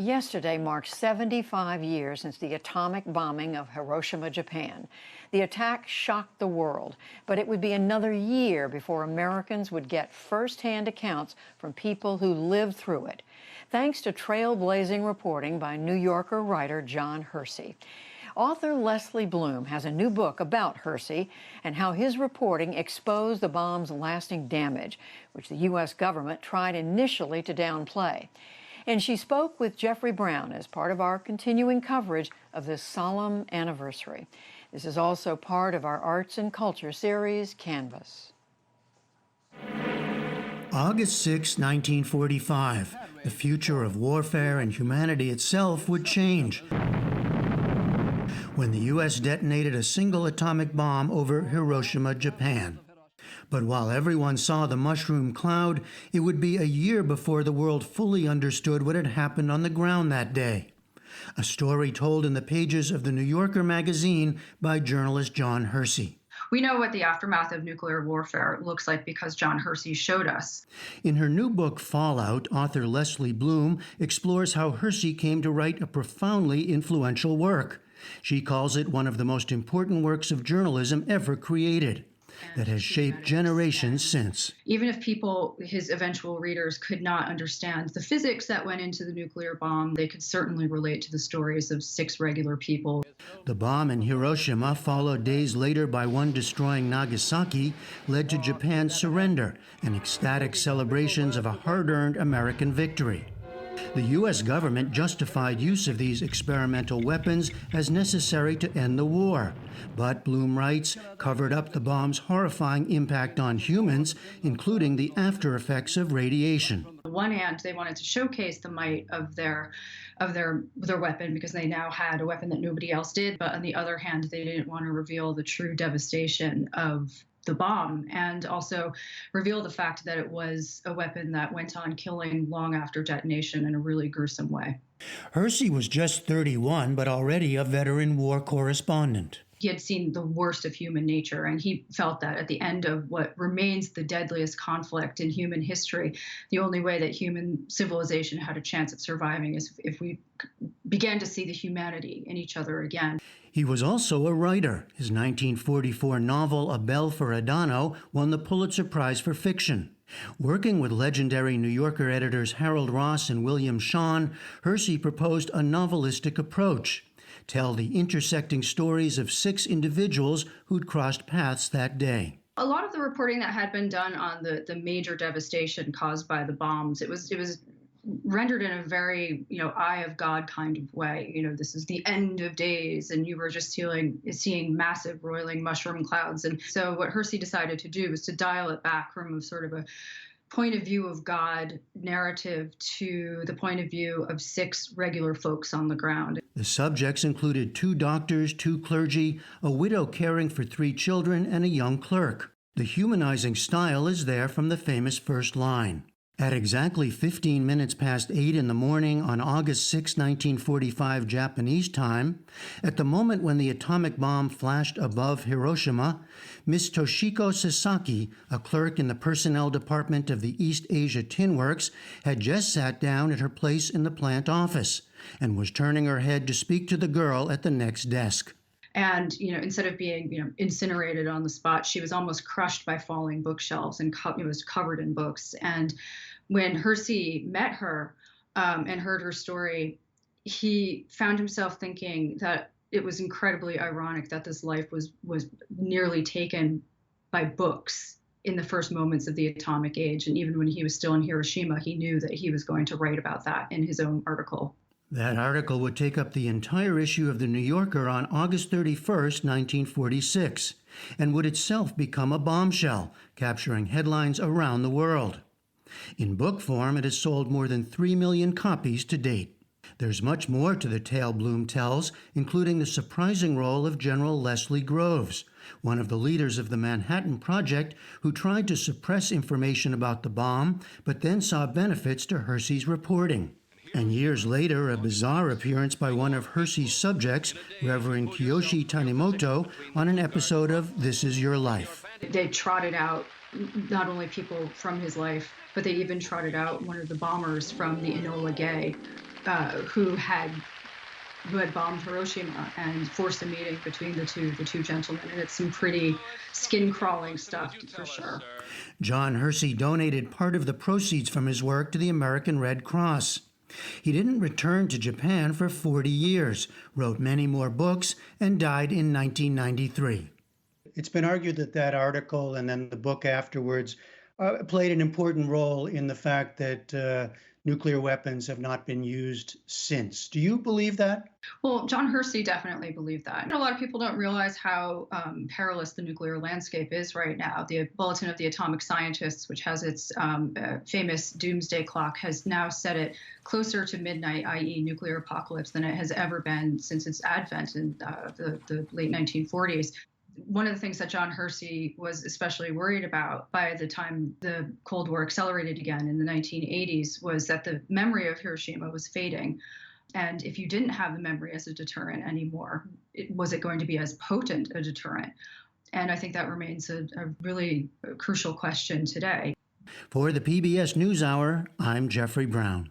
Yesterday marked 75 years since the atomic bombing of Hiroshima, Japan. The attack shocked the world, but it would be another year before Americans would get first-hand accounts from people who lived through it, thanks to trailblazing reporting by New Yorker writer John Hersey. Author Leslie Bloom has a new book about Hersey and how his reporting exposed the bomb's lasting damage, which the U.S. government tried initially to downplay. And she spoke with Jeffrey Brown as part of our continuing coverage of this solemn anniversary. This is also part of our Arts and Culture series, Canvas. August 6, 1945. The future of warfare and humanity itself would change when the U.S. detonated a single atomic bomb over Hiroshima, Japan. But while everyone saw the mushroom cloud, it would be a year before the world fully understood what had happened on the ground that day. A story told in the pages of the New Yorker magazine by journalist John Hersey. We know what the aftermath of nuclear warfare looks like because John Hersey showed us. In her new book, Fallout, author Leslie Bloom explores how Hersey came to write a profoundly influential work. She calls it one of the most important works of journalism ever created, that has shaped generations since. Even if people, his eventual readers, could not understand the physics that went into the nuclear bomb, they could certainly relate to the stories of 6 regular people. The bomb in Hiroshima, followed days later by one destroying Nagasaki, led to Japan's surrender and ecstatic celebrations of a hard-earned American victory. The U.S. government justified use of these experimental weapons as necessary to end the war, but, Bloom writes, covered up the bomb's horrifying impact on humans, including the after effects of radiation. On one hand, they wanted to showcase the might of their weapon because they now had a weapon that nobody else did, but on the other hand, they didn't want to reveal the true devastation of the bomb and also reveal the fact that it was a weapon that went on killing long after detonation in a really gruesome way. Hersey was just 31, but already a veteran war correspondent. He had seen the worst of human nature, and he felt that at the end of what remains the deadliest conflict in human history, the only way that human civilization had a chance at surviving is if we began to see the humanity in each other again. He was also a writer. His 1944 novel, A Bell for Adano, won the Pulitzer Prize for fiction. Working with legendary New Yorker editors Harold Ross and William Shawn, Hersey proposed a novelistic approach. Tell the intersecting stories of 6 individuals who'd crossed paths that day. A lot of the reporting that had been done on the major devastation caused by the bombs, it was rendered in a very, eye of God kind of way. This is the end of days, and you were just seeing massive roiling mushroom clouds. And so what Hersey decided to do was to dial it back from sort of a point of view of God narrative to the point of view of 6 regular folks on the ground. The subjects included 2 doctors, 2 clergy, a widow caring for 3 children, and a young clerk. The humanizing style is there from the famous first line. At exactly 15 minutes past 8 in the morning on August 6, 1945 Japanese time, at the moment when the atomic bomb flashed above Hiroshima, Miss Toshiko Sasaki, a clerk in the personnel department of the East Asia Tin Works, had just sat down at her place in the plant office and was turning her head to speak to the girl at the next desk. And, instead of being, incinerated on the spot, she was almost crushed by falling bookshelves and was covered in books. And when Hersey met her and heard her story, he found himself thinking that it was incredibly ironic that this life was nearly taken by books in the first moments of the atomic age. And even when he was still in Hiroshima, he knew that he was going to write about that in his own article. That article would take up the entire issue of The New Yorker on August 31st, 1946, and would itself become a bombshell, capturing headlines around the world. In book form, it has sold more than 3 million copies to date. There's much more to the tale Bloom tells, including the surprising role of General Leslie Groves, one of the leaders of the Manhattan Project who tried to suppress information about the bomb, but then saw benefits to Hersey's reporting. And years later, a bizarre appearance by one of Hersey's subjects, Reverend Kiyoshi Tanimoto, on an episode of This Is Your Life. They trotted out not only people from his life, but they even trotted out one of the bombers from the Enola Gay, who had bombed Hiroshima and forced a meeting between the two gentlemen. And it's some pretty skin crawling stuff for sure. John Hersey donated part of the proceeds from his work to the American Red Cross. He didn't return to Japan for 40 years, wrote many more books, and died in 1993. It's been argued that that article and then the book afterwards played an important role in the fact that nuclear weapons have not been used since. Do you believe that? Well, John Hersey definitely believed that. And a lot of people don't realize how perilous the nuclear landscape is right now. The Bulletin of the Atomic Scientists, which has its famous doomsday clock, has now set it closer to midnight, i.e. nuclear apocalypse, than it has ever been since its advent in the late 1940s. One of the things that John Hersey was especially worried about by the time the Cold War accelerated again in the 1980s was that the memory of Hiroshima was fading. And if you didn't have the memory as a deterrent anymore, was it going to be as potent a deterrent? And I think that remains a really crucial question today. For the PBS NewsHour, I'm Jeffrey Brown.